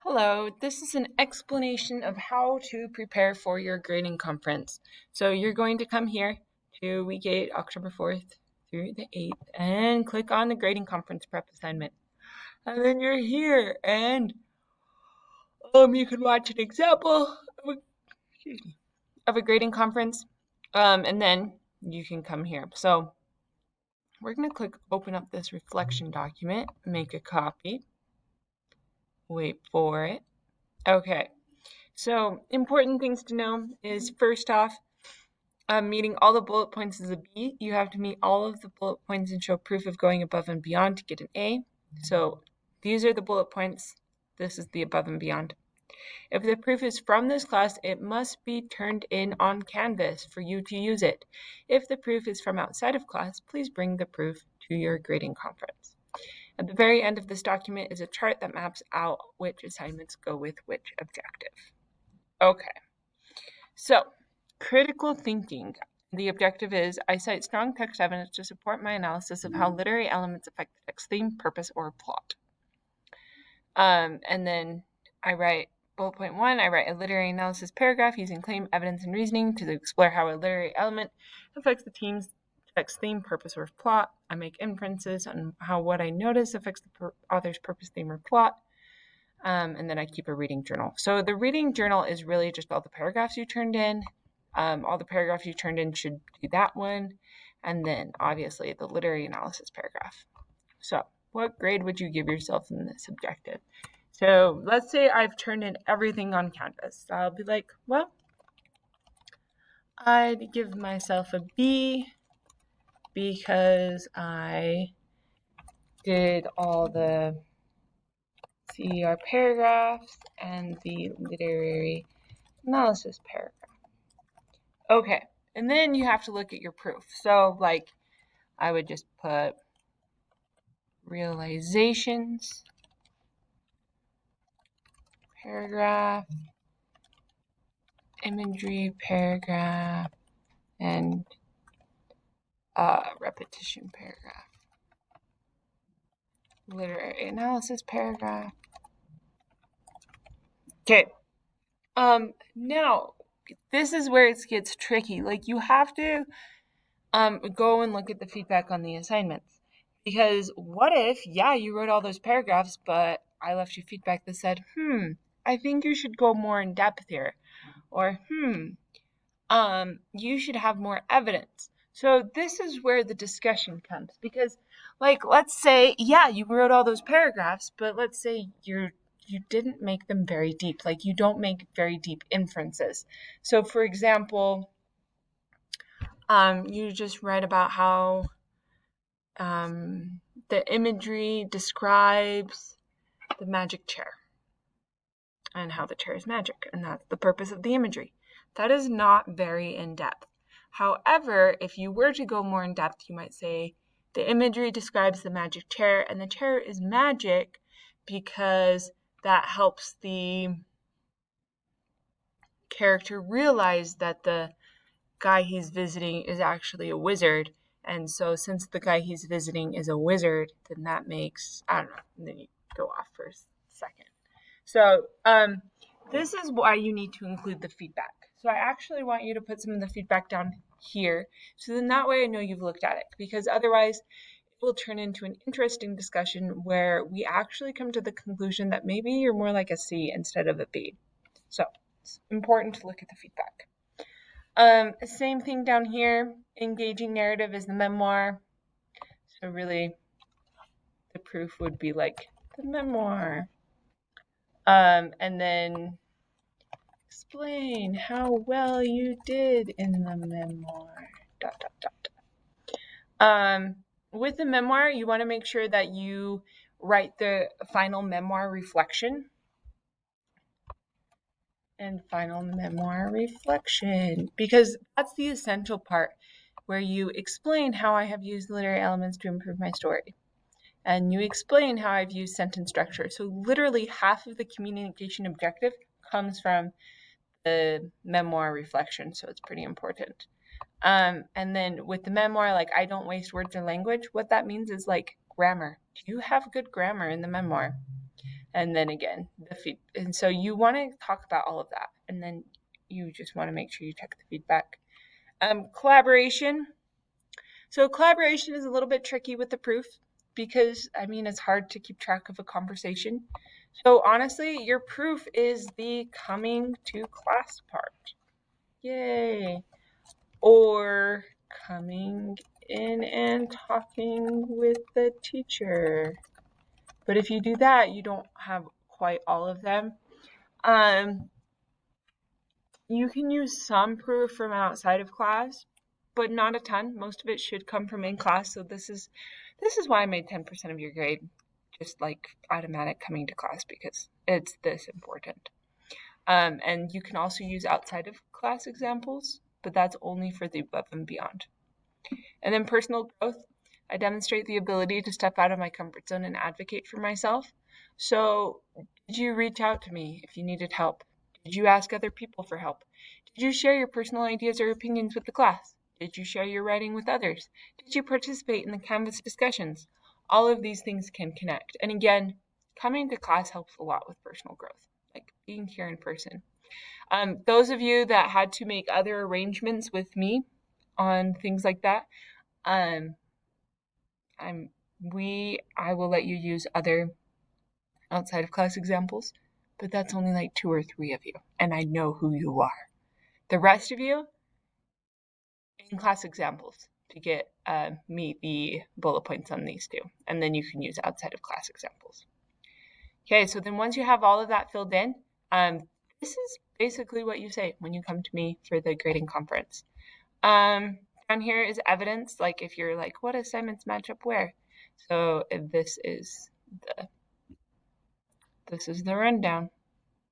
Hello, this is an explanation of how to prepare for your grading conference. So you're going to come here to week 8, October 4th through the 8th, and click on the grading conference prep assignment. And then you're here, and you can watch an example of a grading conference, and then you can come here. So we're going to click open up this reflection document, make a copy, wait for it. Okay. So important things to know is first off, meeting all the bullet points is a B. You have to meet all of the bullet points and show proof of going above and beyond to get an A. So these are the bullet points. This is the above and beyond. If the proof is from this class, it must be turned in on Canvas for you to use it. If the proof is from outside of class, please bring the proof to your grading conference. At the very end of this document is a chart that maps out which assignments go with which objective. Okay, so critical thinking. The objective is I cite strong text evidence to support my analysis of how literary elements affect the text theme, purpose, or plot. And then I write bullet point 1, I write a literary analysis paragraph using claim, evidence, and reasoning to explore how a literary element affects the text theme, purpose, or plot. I make inferences on how what I notice affects the author's purpose, theme, or plot. And then I keep a reading journal. So the reading journal is really just all the paragraphs you turned in. All the paragraphs you turned in should be that one. And then obviously the literary analysis paragraph. So what grade would you give yourself in this objective? So let's say I've turned in everything on Canvas. I'll be like, well, I'd give myself a B because I did all the CER paragraphs and the literary analysis paragraph. Okay, and then you have to look at your proof. So, like, I would just put realizations, paragraph, imagery, paragraph, and repetition paragraph. Literary analysis paragraph. Okay. Now, this is where it gets tricky. Like, you have to go and look at the feedback on the assignments. Because what if, yeah, you wrote all those paragraphs, but I left you feedback that said, I think you should go more in depth here. Or, you should have more evidence. So this is where the discussion comes. Because, like, let's say, yeah, you wrote all those paragraphs, but let's say you didn't make them very deep. Like, you don't make very deep inferences. So, for example, you just read about how the imagery describes the magic chair and how the chair is magic, and that's the purpose of the imagery. That is not very in-depth. However, if you were to go more in-depth, you might say the imagery describes the magic chair, and the chair is magic because that helps the character realize that the guy he's visiting is actually a wizard. And so since the guy he's visiting is a wizard, then that makes, I don't know, and then you go off for a second. So this is why you need to include the feedback. So I actually want you to put some of the feedback down here. So then that way I know you've looked at it, because otherwise it will turn into an interesting discussion where we actually come to the conclusion that maybe you're more like a C instead of a B. So it's important to look at the feedback. Same thing down here. Engaging narrative is the memoir. So really, the proof would be like the memoir. And then explain how well you did in the memoir. ... With the memoir, you want to make sure that you write the final memoir reflection. And final memoir reflection, because that's the essential part where you explain how I have used literary elements to improve my story. And you explain how I've used sentence structure. So literally half of the communication objective comes from the memoir reflection. So it's pretty important. And then with the memoir, like, I don't waste words or language. What that means is like grammar. Do you have good grammar in the memoir? And then again, and so you want to talk about all of that, and then you just want to make sure you check the feedback. Collaboration. So collaboration is a little bit tricky with the proof because, it's hard to keep track of a conversation. So honestly, your proof is the coming to class part. Yay. Or coming in and talking with the teacher. But if you do that, you don't have quite all of them. You can use some proof from outside of class, but not a ton. Most of it should come from in class. So this is why I made 10% of your grade just like automatic coming to class, because it's this important. And you can also use outside of class examples, but that's only for the above and beyond. And then personal growth. I demonstrate the ability to step out of my comfort zone and advocate for myself. So, did you reach out to me if you needed help? Did you ask other people for help? Did you share your personal ideas or opinions with the class? Did you share your writing with others? Did you participate in the Canvas discussions? All of these things can connect. And again, coming to class helps a lot with personal growth, like being here in person. Those of you that had to make other arrangements with me on things like that, I will let you use other outside of class examples, but that's only like 2 or 3 of you, and I know who you are. The rest of you, in class examples to get meet the bullet points on these 2, and then you can use outside of class examples. Okay, so then once you have all of that filled in, this is basically what you say when you come to me for the grading conference. Down here is evidence, like if you're like, what assignments match up where? So this is the rundown.